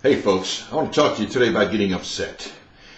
Hey folks, I want to talk to you today about getting upset.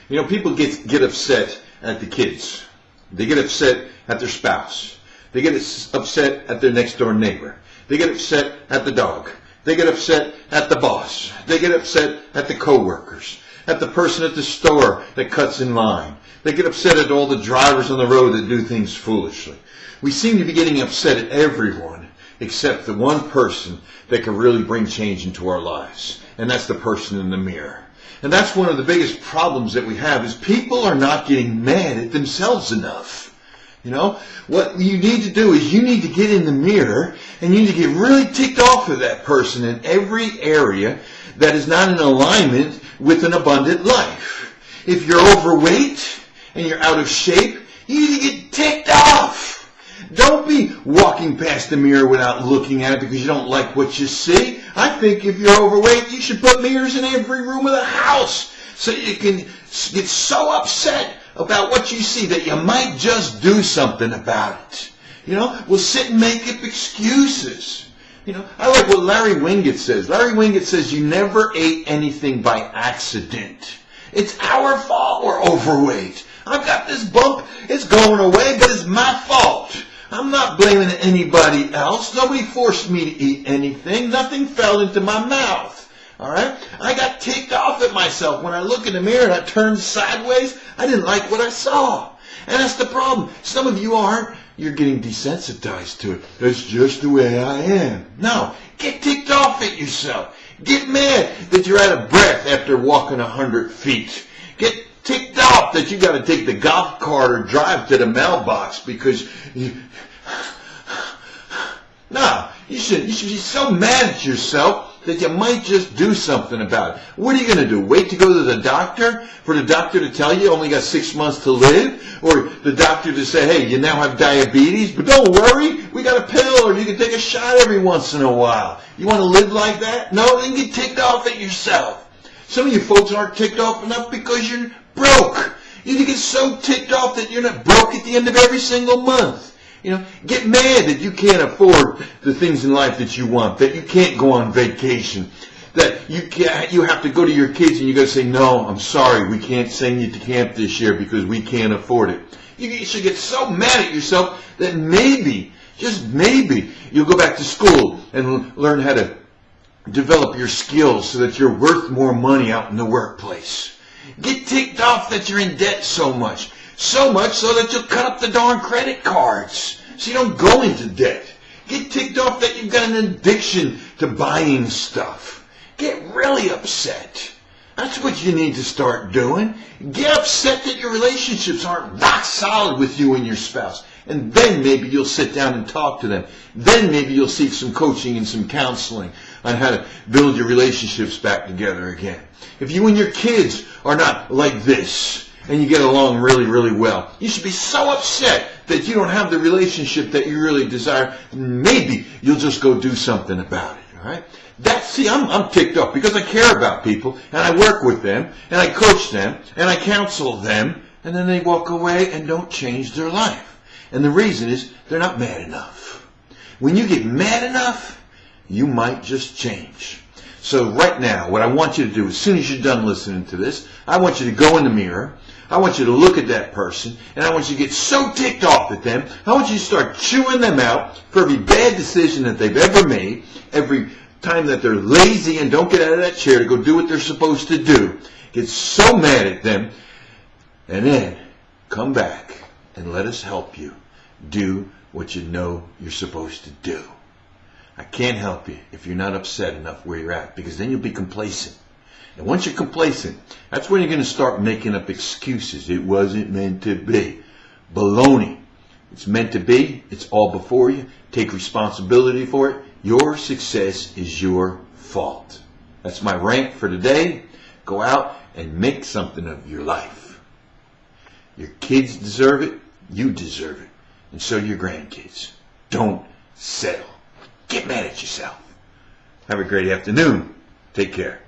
You know, people get upset at the kids. They get upset at their spouse. They get upset at their next door neighbor. They get upset at the dog. They get upset at the boss. They get upset at the coworkers, at the person at the store that cuts in line. They get upset at all the drivers on the road that do things foolishly. We seem to be getting upset at everyone except the one person that can really bring change into our lives. And that's the person in the mirror. And that's one of the biggest problems that we have is people are not getting mad at themselves enough. You know, what you need to do is you need to get in the mirror and you need to get really ticked off of that person in every area that is not in alignment with an abundant life. If you're overweight and you're out of shape, you need to get ticked off. Don't be walking past the mirror without looking at it because you don't like what you see. I think if you're overweight, you should put mirrors in every room of the house so you can get so upset about what you see that you might just do something about it. You know, we'll sit and make up excuses. You know, I like what Larry Winget says. Larry Winget says you never ate anything by accident. It's our fault we're overweight. I've got this bump. It's going away, but it's my fault. I'm not blaming anybody else. Nobody forced me to eat anything. Nothing fell into my mouth. All right? I got ticked off at myself. When I look in the mirror and I turned sideways, I didn't like what I saw. And that's the problem. Some of you aren't. You're getting desensitized to it. That's just the way I am. No. Get ticked off at yourself. Get mad that you're out of breath after walking 100 feet. Get ticked off that you got to take the golf cart or drive to the mailbox because you should be so mad at yourself that you might just do something about it. What are you going to do? Wait to go to the doctor for the doctor to tell you only got 6 months to live? Or the doctor to say, hey, you now have diabetes, but don't worry, we got a pill or you can take a shot every once in a while. You want to live like that? No, then get ticked off at yourself. Some of you folks aren't ticked off enough because you're broke. You need to get so ticked off that you're not broke at the end of every single month. You know, get mad that you can't afford the things in life that you want, that you can't go on vacation, that you have to go to your kids and you got to say, no, I'm sorry, we can't send you to camp this year because we can't afford it. You should get so mad at yourself that maybe, just maybe, you'll go back to school and learn how to develop your skills so that you're worth more money out in the workplace. Get ticked off that you're in debt so much so that you'll cut up the darn credit cards so you don't go into debt. Get ticked off that you've got an addiction to buying stuff. Get really upset. That's what you need to start doing. Get upset that your relationships aren't rock solid with you and your spouse. And then maybe you'll sit down and talk to them. Then maybe you'll seek some coaching and some counseling on how to build your relationships back together again. If you and your kids are not like this, and you get along really, really well, you should be so upset that you don't have the relationship that you really desire. Maybe you'll just go do something about it, all right? I'm ticked off because I care about people, and I work with them, and I coach them, and I counsel them, and then they walk away and don't change their life. And the reason is they're not mad enough. When you get mad enough, you might just change. So right now, what I want you to do, as soon as you're done listening to this, I want you to go in the mirror. I want you to look at that person, and I want you to get so ticked off at them. I want you to start chewing them out for every bad decision that they've ever made, every time that they're lazy and don't get out of that chair to go do what they're supposed to do. Get so mad at them, and then come back and let us help you do what you know you're supposed to do. I can't help you if you're not upset enough where you're at, because then you'll be complacent. And once you're complacent, that's when you're going to start making up excuses. It wasn't meant to be. Baloney. It's meant to be. It's all before you. Take responsibility for it. Your success is your fault. That's my rant for today. Go out and make something of your life. Your kids deserve it. You deserve it. And so do your grandkids. Don't settle. Get mad at yourself. Have a great afternoon. Take care.